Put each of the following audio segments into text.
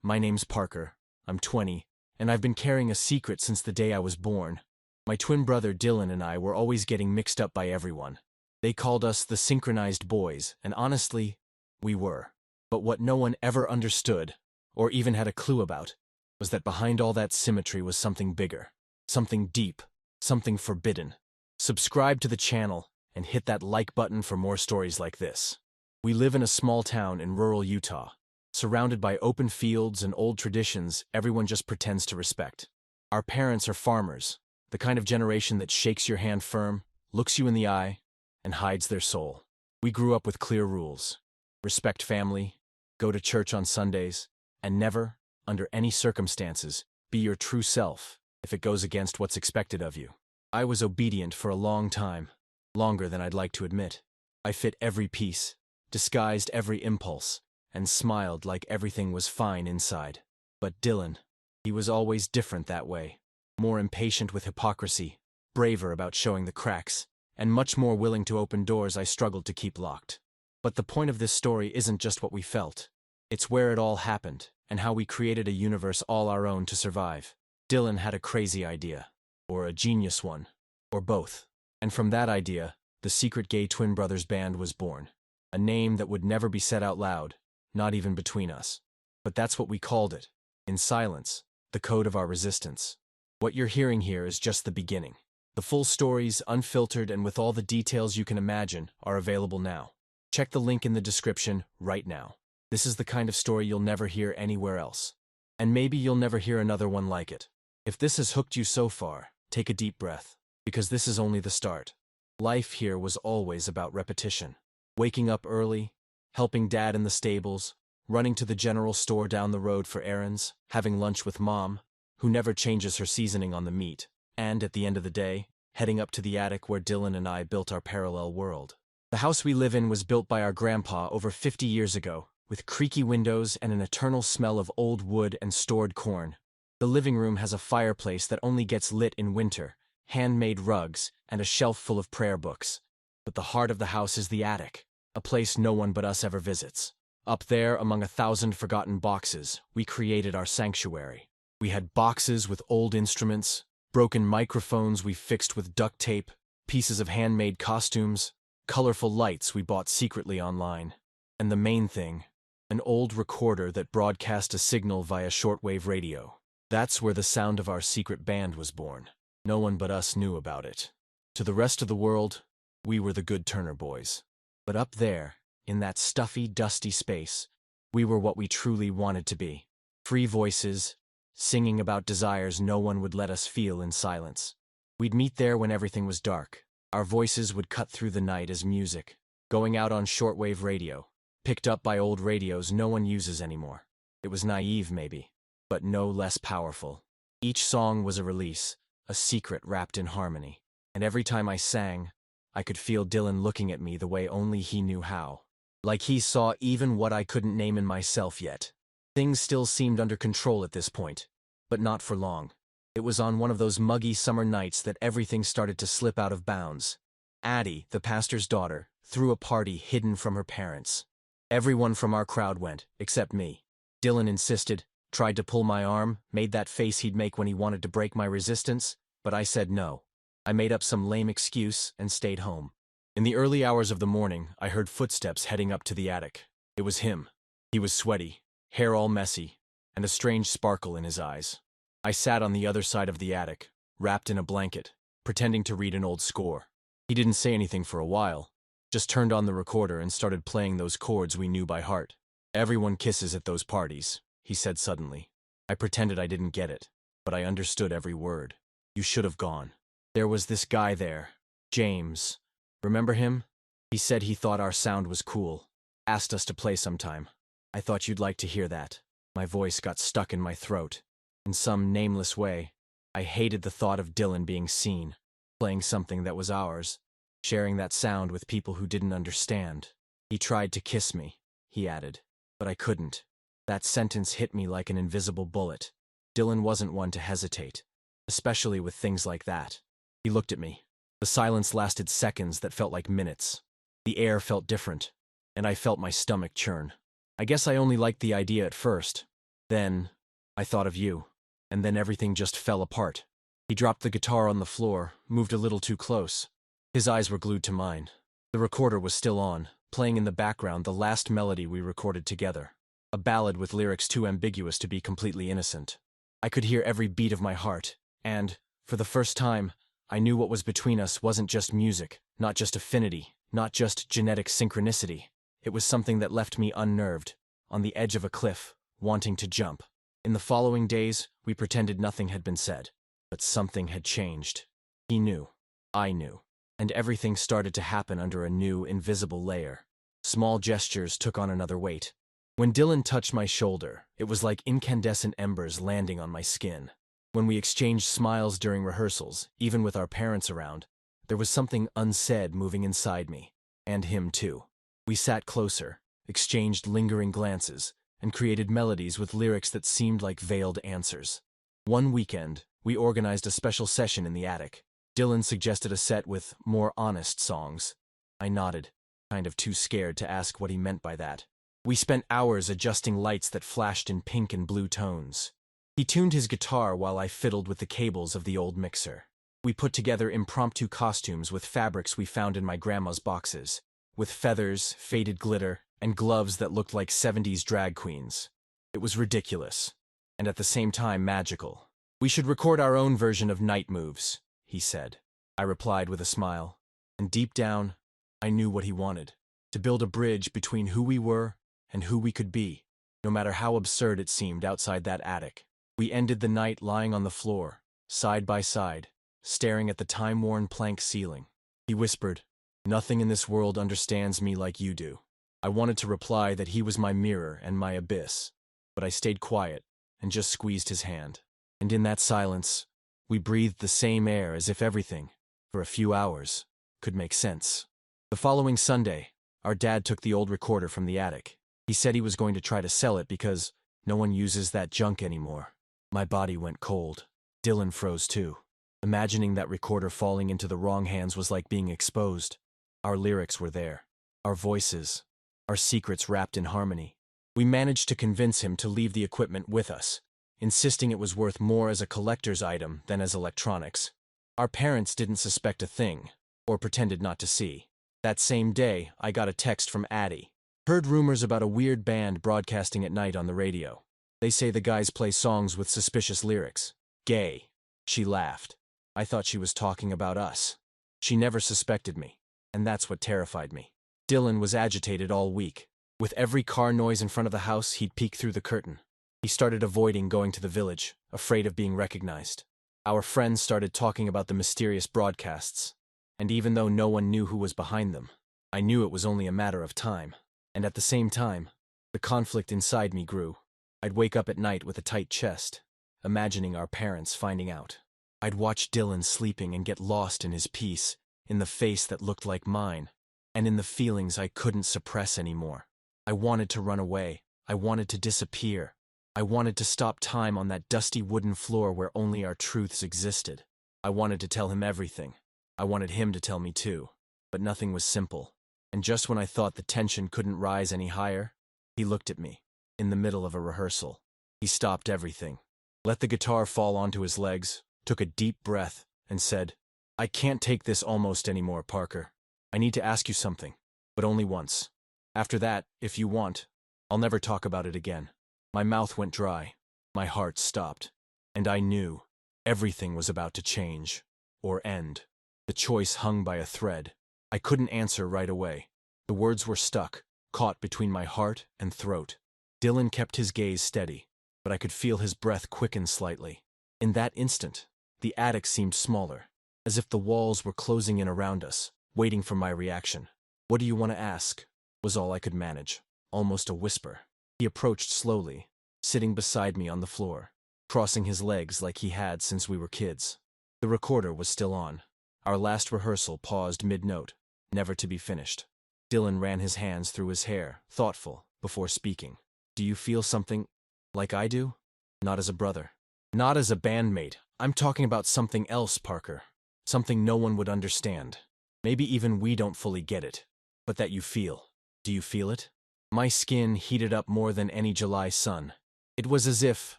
My name's Parker. I'm 20, and I've been carrying a secret since the day I was born. My twin brother Dylan and I were always getting mixed up by everyone. They called us the synchronized boys, and honestly, we were. But what no one ever understood, or even had a clue about, was that behind all that symmetry was something bigger, something deep, something forbidden. Subscribe to the channel and hit that like button for more stories like this. We live in a small town in rural Utah, surrounded by open fields and old traditions everyone just pretends to respect. Our parents are farmers, the kind of generation that shakes your hand firm, looks you in the eye, and hides their soul. We grew up with clear rules. Respect family, go to church on Sundays, and never, under any circumstances, be your true self if it goes against what's expected of you. I was obedient for a long time, longer than I'd like to admit. I fit every piece, disguised every impulse, and smiled like everything was fine inside. But Dylan, he was always different that way. More impatient with hypocrisy, braver about showing the cracks, and much more willing to open doors I struggled to keep locked. But the point of this story isn't just what we felt. It's where it all happened, and how we created a universe all our own to survive. Dylan had a crazy idea, or a genius one, or both. And from that idea, the Secret Gay Twin Brothers Band was born. A name that would never be said out loud, not even between us. But that's what we called it. In silence, the code of our resistance. What you're hearing here is just the beginning. The full stories, unfiltered and with all the details you can imagine, are available now. Check the link in the description right now. This is the kind of story you'll never hear anywhere else. And maybe you'll never hear another one like it. If this has hooked you so far, take a deep breath, because this is only the start. Life here was always about repetition. Waking up early, helping Dad in the stables, running to the general store down the road for errands, having lunch with Mom, who never changes her seasoning on the meat, and, at the end of the day, heading up to the attic where Dylan and I built our parallel world. The house we live in was built by our grandpa over 50 years ago, with creaky windows and an eternal smell of old wood and stored corn. The living room has a fireplace that only gets lit in winter, handmade rugs, and a shelf full of prayer books. But the heart of the house is the attic, a place no one but us ever visits. Up there, among 1,000 forgotten boxes, we created our sanctuary. We had boxes with old instruments, broken microphones we fixed with duct tape, pieces of handmade costumes, colorful lights we bought secretly online. And the main thing, an old recorder that broadcast a signal via shortwave radio. That's where the sound of our secret band was born. No one but us knew about it. To the rest of the world, we were the good Turner boys. But up there, in that stuffy, dusty space, we were what we truly wanted to be. Free voices, singing about desires no one would let us feel in silence. We'd meet there when everything was dark. Our voices would cut through the night as music, going out on shortwave radio, picked up by old radios no one uses anymore. It was naive, maybe, but no less powerful. Each song was a release, a secret wrapped in harmony. And every time I sang, I could feel Dylan looking at me the way only he knew how. Like he saw even what I couldn't name in myself yet. Things still seemed under control at this point, but not for long. It was on one of those muggy summer nights that everything started to slip out of bounds. Addie, the pastor's daughter, threw a party hidden from her parents. Everyone from our crowd went, except me. Dylan insisted, tried to pull my arm, made that face he'd make when he wanted to break my resistance, but I said no. I made up some lame excuse and stayed home. In the early hours of the morning, I heard footsteps heading up to the attic. It was him. He was sweaty, hair all messy, and a strange sparkle in his eyes. I sat on the other side of the attic, wrapped in a blanket, pretending to read an old score. He didn't say anything for a while, just turned on the recorder and started playing those chords we knew by heart. "Everyone kisses at those parties," he said suddenly. I pretended I didn't get it, but I understood every word. "You should have gone. There was this guy there, James. Remember him? He said he thought our sound was cool. Asked us to play sometime. I thought you'd like to hear that." My voice got stuck in my throat. In some nameless way, I hated the thought of Dylan being seen, playing something that was ours, sharing that sound with people who didn't understand. "He tried to kiss me," he added, "but I couldn't." That sentence hit me like an invisible bullet. Dylan wasn't one to hesitate, especially with things like that. He looked at me. The silence lasted seconds that felt like minutes. The air felt different, and I felt my stomach churn. I guess I only liked the idea at first, Then, I thought of you, and then everything just fell apart. He dropped the guitar on the floor, moved a little too close. His eyes were glued to mine. The recorder was still on, playing in the background the last melody we recorded together. A ballad with lyrics too ambiguous to be completely innocent. I could hear every beat of my heart, and, for the first time, I knew what was between us wasn't just music, not just affinity, not just genetic synchronicity. It was something that left me unnerved, on the edge of a cliff, wanting to jump. In the following days, we pretended nothing had been said. But something had changed. He knew. I knew. And everything started to happen under a new, invisible layer. Small gestures took on another weight. When Dylan touched my shoulder, it was like incandescent embers landing on my skin. When we exchanged smiles during rehearsals, even with our parents around, there was something unsaid moving inside me. And him too. We sat closer, exchanged lingering glances, and created melodies with lyrics that seemed like veiled answers. One weekend, we organized a special session in the attic. Dylan suggested a set with more honest songs. I nodded, kind of too scared to ask what he meant by that. We spent hours adjusting lights that flashed in pink and blue tones. He tuned his guitar while I fiddled with the cables of the old mixer. We put together impromptu costumes with fabrics we found in my grandma's boxes, with feathers, faded glitter, and gloves that looked like 70s drag queens. It was ridiculous, and at the same time magical. "We should record our own version of Night Moves," he said. I replied with a smile, and deep down, I knew what he wanted. To build a bridge between who we were and who we could be, no matter how absurd it seemed outside that attic. We ended the night lying on the floor, side by side, staring at the time-worn plank ceiling. He whispered, "Nothing in this world understands me like you do." I wanted to reply that he was my mirror and my abyss, but I stayed quiet and just squeezed his hand. And in that silence, we breathed the same air as if everything, for a few hours, could make sense. The following Sunday, our dad took the old recorder from the attic. He said he was going to try to sell it because no one uses that junk anymore. My body went cold. Dylan froze too. Imagining that recorder falling into the wrong hands was like being exposed. Our lyrics were there. Our voices. Our secrets wrapped in harmony. We managed to convince him to leave the equipment with us, insisting it was worth more as a collector's item than as electronics. Our parents didn't suspect a thing, or pretended not to see. That same day, I got a text from Addie. Heard rumors about a weird band broadcasting at night on the radio. They say the guys play songs with suspicious lyrics. Gay. She laughed. I thought she was talking about us. She never suspected me, and that's what terrified me. Dylan was agitated all week. With every car noise in front of the house, he'd peek through the curtain. He started avoiding going to the village, afraid of being recognized. Our friends started talking about the mysterious broadcasts, and even though no one knew who was behind them, I knew it was only a matter of time. And at the same time, the conflict inside me grew. I'd wake up at night with a tight chest, imagining our parents finding out. I'd watch Dylan sleeping and get lost in his peace, in the face that looked like mine, and in the feelings I couldn't suppress anymore. I wanted to run away. I wanted to disappear. I wanted to stop time on that dusty wooden floor where only our truths existed. I wanted to tell him everything. I wanted him to tell me too. But nothing was simple. And just when I thought the tension couldn't rise any higher, he looked at me, in the middle of a rehearsal. He stopped everything, let the guitar fall onto his legs, took a deep breath, and said, "I can't take this almost anymore, Parker. I need to ask you something, but only once. After that, if you want, I'll never talk about it again." My mouth went dry, my heart stopped, and I knew everything was about to change, or end. The choice hung by a thread. I couldn't answer right away. The words were stuck, caught between my heart and throat. Dylan kept his gaze steady, but I could feel his breath quicken slightly. In that instant, the attic seemed smaller, as if the walls were closing in around us, waiting for my reaction. "What do you want to ask?" was all I could manage, almost a whisper. He approached slowly, sitting beside me on the floor, crossing his legs like he had since we were kids. The recorder was still on. Our last rehearsal paused mid-note, never to be finished. Dylan ran his hands through his hair, thoughtful, before speaking. "Do you feel something like I do?" "Not as a brother. Not as a bandmate. I'm talking about something else, Parker. Something no one would understand. Maybe even we don't fully get it. But that you feel. Do you feel it?" My skin heated up more than any July sun. It was as if,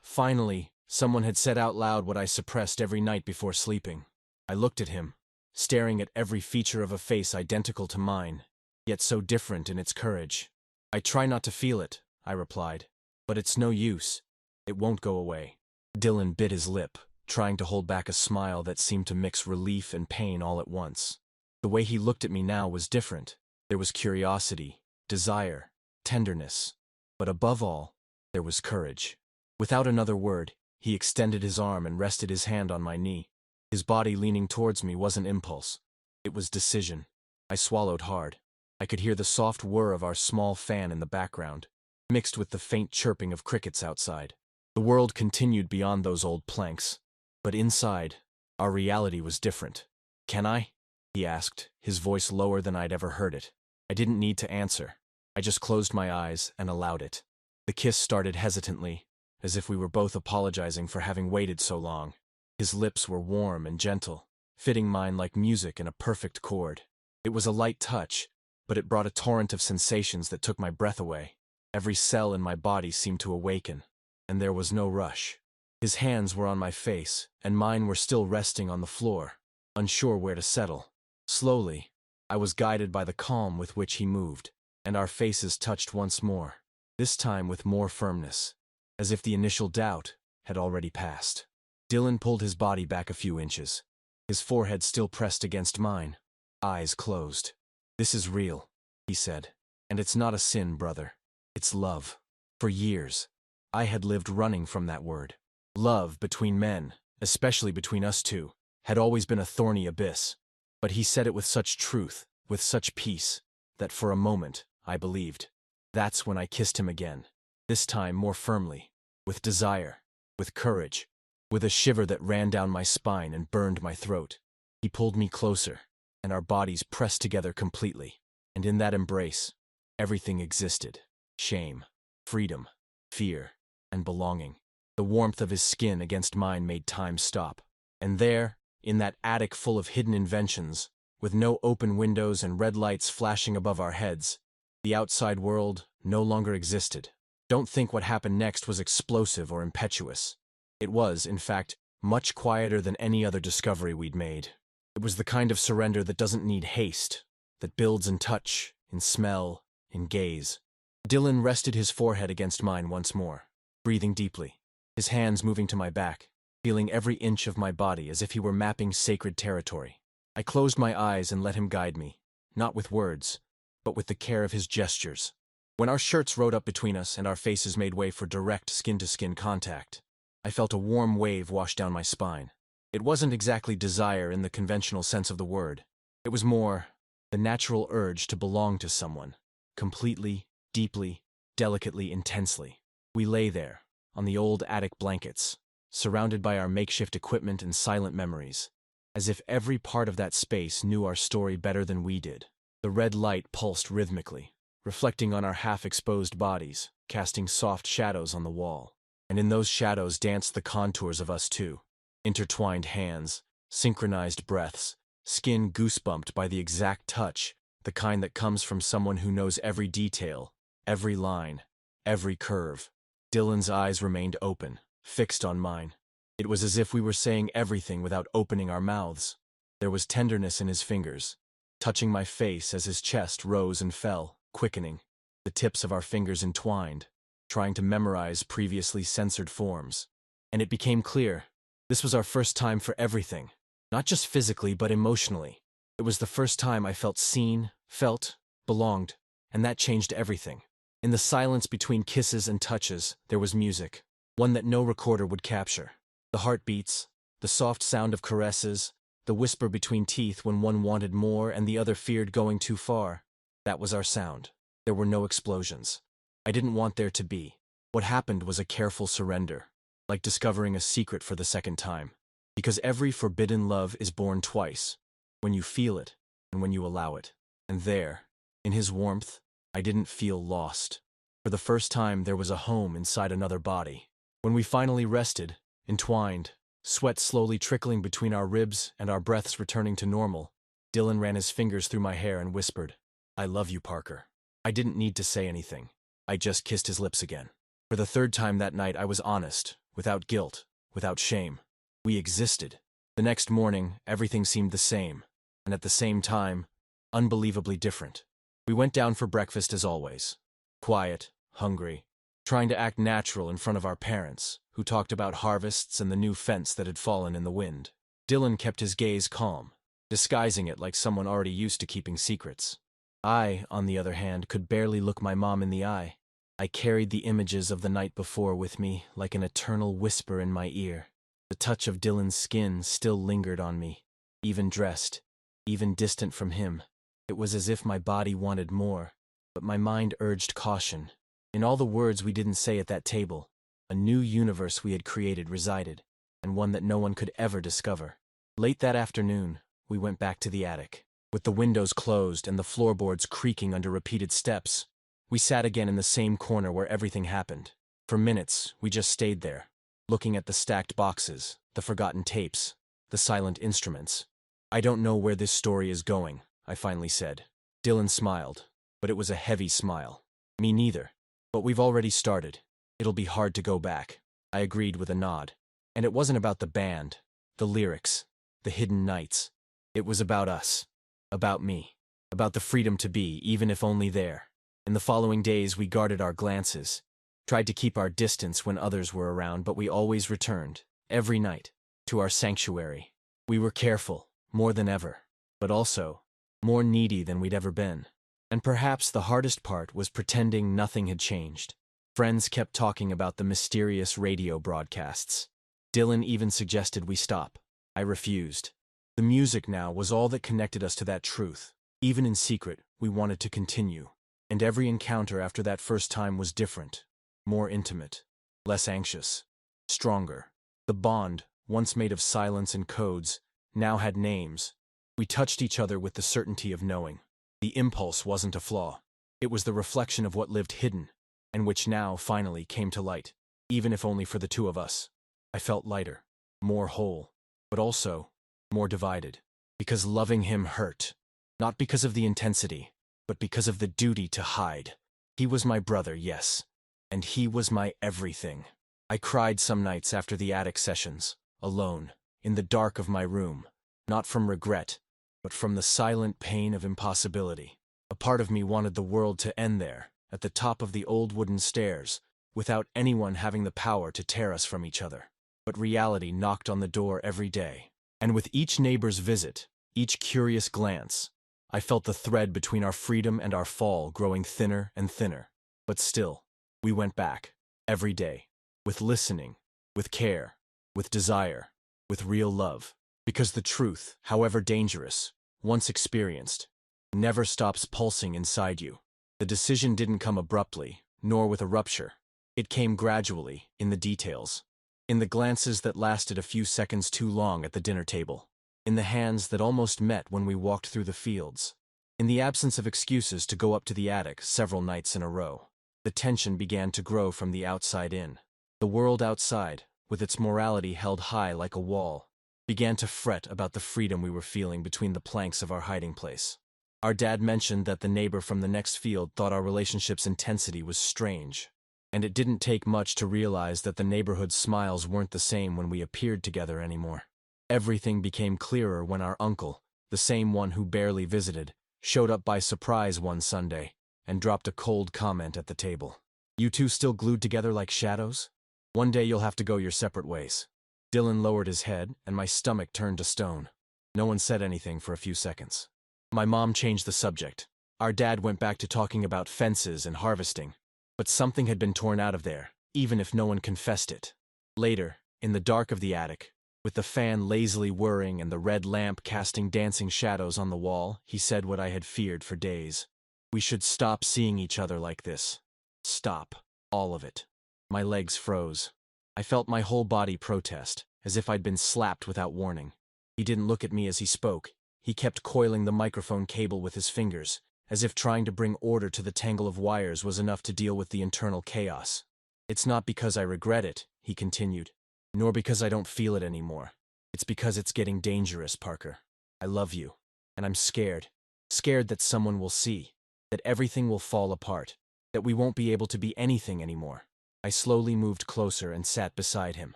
finally, someone had said out loud what I suppressed every night before sleeping. I looked at him, staring at every feature of a face identical to mine, yet so different in its courage. "I try not to feel it," I replied. "But it's no use. It won't go away." Dylan bit his lip, trying to hold back a smile that seemed to mix relief and pain all at once. The way he looked at me now was different. There was curiosity, desire, tenderness. But above all, there was courage. Without another word, he extended his arm and rested his hand on my knee. His body leaning towards me wasn't impulse. It was decision. I swallowed hard. I could hear the soft whir of our small fan in the background, mixed with the faint chirping of crickets outside. The world continued beyond those old planks. But inside, our reality was different. "Can I?" he asked, his voice lower than I'd ever heard it. I didn't need to answer. I just closed my eyes and allowed it. The kiss started hesitantly, as if we were both apologizing for having waited so long. His lips were warm and gentle, fitting mine like music in a perfect chord. It was a light touch, but it brought a torrent of sensations that took my breath away. Every cell in my body seemed to awaken, and there was no rush. His hands were on my face, and mine were still resting on the floor, unsure where to settle. Slowly, I was guided by the calm with which he moved, and our faces touched once more, this time with more firmness, as if the initial doubt had already passed. Dylan pulled his body back a few inches, his forehead still pressed against mine, eyes closed. "This is real," he said. "And it's not a sin, brother. It's love." For years, I had lived running from that word. Love between men, especially between us two, had always been a thorny abyss. But he said it with such truth, with such peace, that for a moment, I believed. That's when I kissed him again, this time more firmly, with desire, with courage, with a shiver that ran down my spine and burned my throat. He pulled me closer, and our bodies pressed together completely. And in that embrace, everything existed. Shame, freedom, fear, and belonging. The warmth of his skin against mine made time stop. And there, in that attic full of hidden inventions, with no open windows and red lights flashing above our heads, the outside world no longer existed. Don't think what happened next was explosive or impetuous. It was, in fact, much quieter than any other discovery we'd made. It was the kind of surrender that doesn't need haste, that builds in touch, in smell, in gaze. Dylan rested his forehead against mine once more, breathing deeply, his hands moving to my back, feeling every inch of my body as if he were mapping sacred territory. I closed my eyes and let him guide me, not with words, but with the care of his gestures. When our shirts rode up between us and our faces made way for direct skin-to-skin contact, I felt a warm wave wash down my spine. It wasn't exactly desire in the conventional sense of the word. It was more the natural urge to belong to someone, completely, deeply, delicately, intensely. We lay there, on the old attic blankets, surrounded by our makeshift equipment and silent memories, as if every part of that space knew our story better than we did. The red light pulsed rhythmically, reflecting on our half-exposed bodies, casting soft shadows on the wall. And in those shadows danced the contours of us two. Intertwined hands, synchronized breaths, skin goosebumped by the exact touch, the kind that comes from someone who knows every detail, every line, every curve. Dylan's eyes remained open, fixed on mine. It was as if we were saying everything without opening our mouths. There was tenderness in his fingers, touching my face as his chest rose and fell, quickening. The tips of our fingers entwined, trying to memorize previously censored forms. And it became clear. This was our first time for everything. Not just physically, but emotionally. It was the first time I felt seen, felt, belonged, and that changed everything. In the silence between kisses and touches, there was music, one that no recorder would capture. The heartbeats, the soft sound of caresses, the whisper between teeth when one wanted more and the other feared going too far. That was our sound. There were no explosions. I didn't want there to be. What happened was a careful surrender, like discovering a secret for the second time. Because every forbidden love is born twice, when you feel it and when you allow it. And there, in his warmth, I didn't feel lost. For the first time, there was a home inside another body. When we finally rested, entwined, sweat slowly trickling between our ribs and our breaths returning to normal, Dylan ran his fingers through my hair and whispered, "I love you, Parker." I didn't need to say anything. I just kissed his lips again. For the third time that night I was honest, without guilt, without shame. We existed. The next morning, everything seemed the same, and at the same time, unbelievably different. We went down for breakfast as always. Quiet, hungry, trying to act natural in front of our parents, who talked about harvests and the new fence that had fallen in the wind. Dylan kept his gaze calm, disguising it like someone already used to keeping secrets. I, on the other hand, could barely look my mom in the eye. I carried the images of the night before with me like an eternal whisper in my ear. The touch of Dylan's skin still lingered on me, even dressed, even distant from him. It was as if my body wanted more, but my mind urged caution. In all the words we didn't say at that table, a new universe we had created resided, and one that no one could ever discover. Late that afternoon, we went back to the attic. With the windows closed and the floorboards creaking under repeated steps, we sat again in the same corner where everything happened. For minutes, we just stayed there, looking at the stacked boxes, the forgotten tapes, the silent instruments. "I don't know where this story is going," I finally said. Dylan smiled, but it was a heavy smile. "Me neither. But we've already started. It'll be hard to go back." I agreed with a nod. And it wasn't about the band, the lyrics, the hidden nights. It was about us. About me. About the freedom to be, even if only there. In the following days we guarded our glances, tried to keep our distance when others were around, but we always returned, every night, to our sanctuary. We were careful, more than ever, but also more needy than we'd ever been. And perhaps the hardest part was pretending nothing had changed. Friends kept talking about the mysterious radio broadcasts. Dylan even suggested we stop. I refused. The music now was all that connected us to that truth. Even in secret, we wanted to continue. And every encounter after that first time was different, more intimate, less anxious, stronger. The bond, once made of silence and codes, now had names. We touched each other with the certainty of knowing. The impulse wasn't a flaw. It was the reflection of what lived hidden, and which now, finally, came to light, even if only for the two of us. I felt lighter, more whole, but also more divided. Because loving him hurt. Not because of the intensity, but because of the duty to hide. He was my brother, yes, and he was my everything. I cried some nights after the attic sessions, alone, in the dark of my room, not from regret, but from the silent pain of impossibility. A part of me wanted the world to end there, at the top of the old wooden stairs, without anyone having the power to tear us from each other. But reality knocked on the door every day. And with each neighbor's visit, each curious glance, I felt the thread between our freedom and our fall growing thinner and thinner. But still, we went back, every day, with listening, with care, with desire, with real love. Because the truth, however dangerous, once experienced, never stops pulsing inside you. The decision didn't come abruptly, nor with a rupture. It came gradually, in the details. In the glances that lasted a few seconds too long at the dinner table. In the hands that almost met when we walked through the fields. In the absence of excuses to go up to the attic several nights in a row. The tension began to grow from the outside in. The world outside, with its morality held high like a wall, began to fret about the freedom we were feeling between the planks of our hiding place. Our dad mentioned that the neighbor from the next field thought our relationship's intensity was strange. And it didn't take much to realize that the neighborhood's smiles weren't the same when we appeared together anymore. Everything became clearer when our uncle, the same one who barely visited, showed up by surprise one Sunday and dropped a cold comment at the table. "You two still glued together like shadows? One day you'll have to go your separate ways." Dylan lowered his head, and my stomach turned to stone. No one said anything for a few seconds. My mom changed the subject. Our dad went back to talking about fences and harvesting. But something had been torn out of there, even if no one confessed it. Later, in the dark of the attic, with the fan lazily whirring and the red lamp casting dancing shadows on the wall, he said what I had feared for days. "We should stop seeing each other like this. Stop. All of it." My legs froze. I felt my whole body protest, as if I'd been slapped without warning. He didn't look at me as he spoke. He kept coiling the microphone cable with his fingers, as if trying to bring order to the tangle of wires was enough to deal with the internal chaos. "It's not because I regret it," he continued, "nor because I don't feel it anymore. It's because it's getting dangerous, Parker. I love you, and I'm scared. Scared that someone will see, that everything will fall apart, that we won't be able to be anything anymore. I slowly moved closer and sat beside him.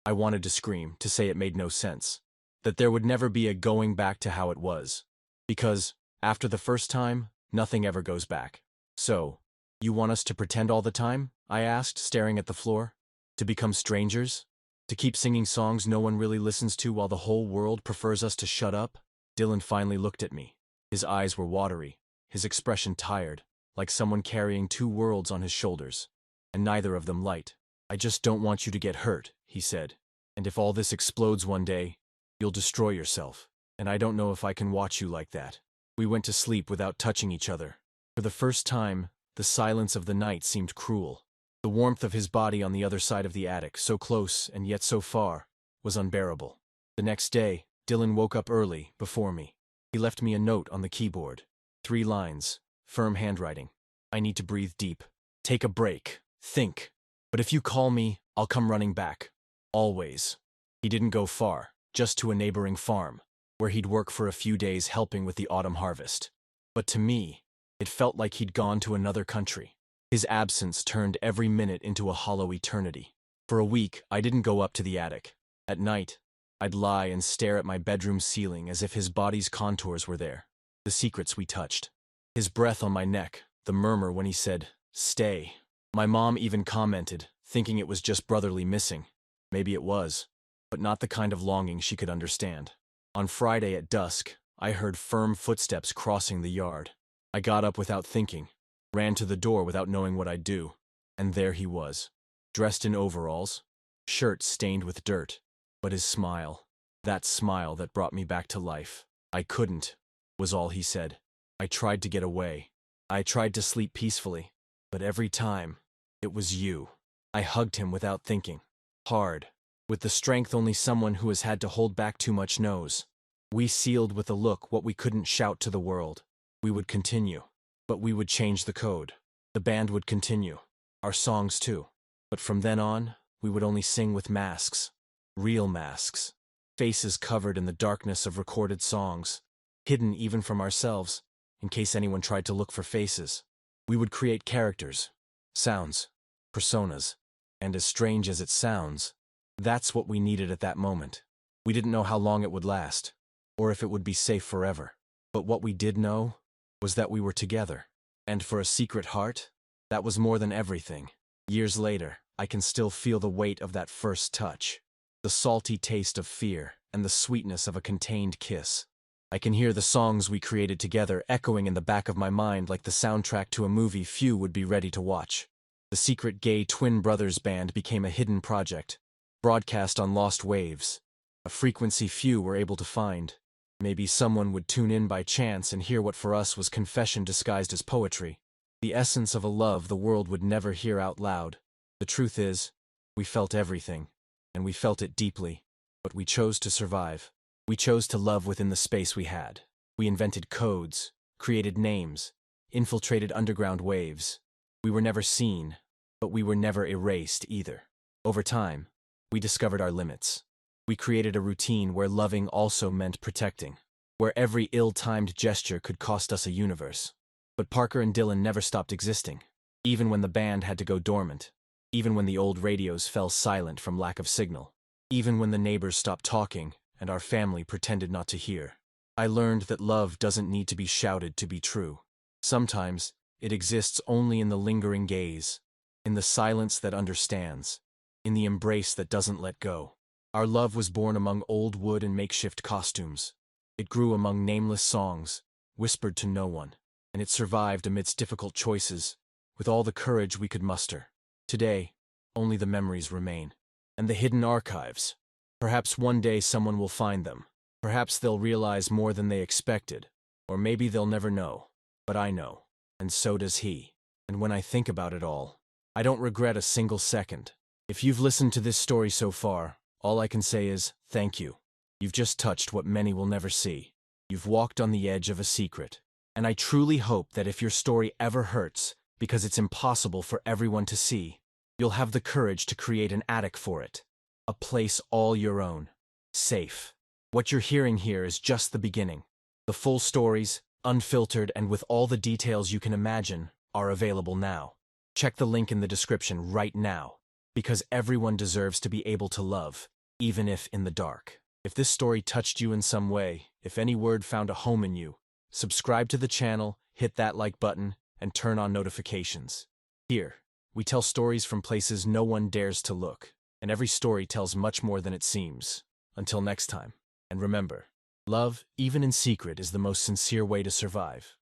I wanted to scream, to say it made no sense, that there would never be a going back to how it was. Because, after the first time, nothing ever goes back. So, you want us to pretend all the time? I asked, staring at the floor. To become strangers? To keep singing songs no one really listens to while the whole world prefers us to shut up? Dylan finally looked at me. His eyes were watery, his expression tired, like someone carrying two worlds on his shoulders, and neither of them light. I just don't want you to get hurt, he said. And if all this explodes one day, you'll destroy yourself. And I don't know if I can watch you like that. We went to sleep without touching each other. For the first time, the silence of the night seemed cruel. The warmth of his body on the other side of the attic, so close and yet so far, was unbearable. The next day, Dylan woke up early, before me. He left me a note on the keyboard. 3 lines, firm handwriting. I need to breathe deep. Take a break. Think. But if you call me, I'll come running back. Always. He didn't go far, just to a neighboring farm, where he'd work for a few days helping with the autumn harvest. But to me, it felt like he'd gone to another country. His absence turned every minute into a hollow eternity. For a week, I didn't go up to the attic. At night, I'd lie and stare at my bedroom ceiling as if his body's contours were there, the secrets we touched. His breath on my neck, the murmur when he said, "Stay." My mom even commented, thinking it was just brotherly missing. Maybe it was, but not the kind of longing she could understand. On Friday at dusk, I heard firm footsteps crossing the yard. I got up without thinking, ran to the door without knowing what I'd do, and there he was, dressed in overalls, shirt stained with dirt, but his smile, that smile that brought me back to life. I couldn't, was all he said. I tried to get away. I tried to sleep peacefully, but every time, it was you. I hugged him without thinking, hard, with the strength only someone who has had to hold back too much knows. We sealed with a look what we couldn't shout to the world. We would continue, but we would change the code. The band would continue, our songs too. But from then on, we would only sing with masks. Real masks. Faces covered in the darkness of recorded songs, hidden even from ourselves, in case anyone tried to look for faces. We would create characters, sounds, personas, and as strange as it sounds, that's what we needed at that moment. We didn't know how long it would last, or if it would be safe forever. But what we did know was that we were together. And for a secret heart, that was more than everything. Years later, I can still feel the weight of that first touch, the salty taste of fear, and the sweetness of a contained kiss. I can hear the songs we created together echoing in the back of my mind like the soundtrack to a movie few would be ready to watch. The secret gay twin brothers band became a hidden project, broadcast on lost waves, a frequency few were able to find. Maybe someone would tune in by chance and hear what for us was confession disguised as poetry, the essence of a love the world would never hear out loud. The truth is, we felt everything, and we felt it deeply, but we chose to survive. We chose to love within the space we had. We invented codes, created names, infiltrated underground waves. We were never seen, but we were never erased either. Over time, we discovered our limits. We created a routine where loving also meant protecting, where every ill-timed gesture could cost us a universe. But Parker and Dylan never stopped existing, even when the band had to go dormant, even when the old radios fell silent from lack of signal, even when the neighbors stopped talking and our family pretended not to hear. I learned that love doesn't need to be shouted to be true. Sometimes, it exists only in the lingering gaze, in the silence that understands, in the embrace that doesn't let go. Our love was born among old wood and makeshift costumes. It grew among nameless songs, whispered to no one, and it survived amidst difficult choices, with all the courage we could muster. Today, only the memories remain, and the hidden archives. Perhaps one day someone will find them. Perhaps they'll realize more than they expected, or maybe they'll never know. But I know, and so does he. And when I think about it all, I don't regret a single second. If you've listened to this story so far, all I can say is, thank you. You've just touched what many will never see. You've walked on the edge of a secret. And I truly hope that if your story ever hurts, because it's impossible for everyone to see, you'll have the courage to create an attic for it. A place all your own. Safe. What you're hearing here is just the beginning. The full stories, unfiltered and with all the details you can imagine, are available now. Check the link in the description right now. Because everyone deserves to be able to love, even if in the dark. If this story touched you in some way, if any word found a home in you, subscribe to the channel, hit that like button, and turn on notifications. Here, we tell stories from places no one dares to look, and every story tells much more than it seems. Until next time. And remember, love, even in secret, is the most sincere way to survive.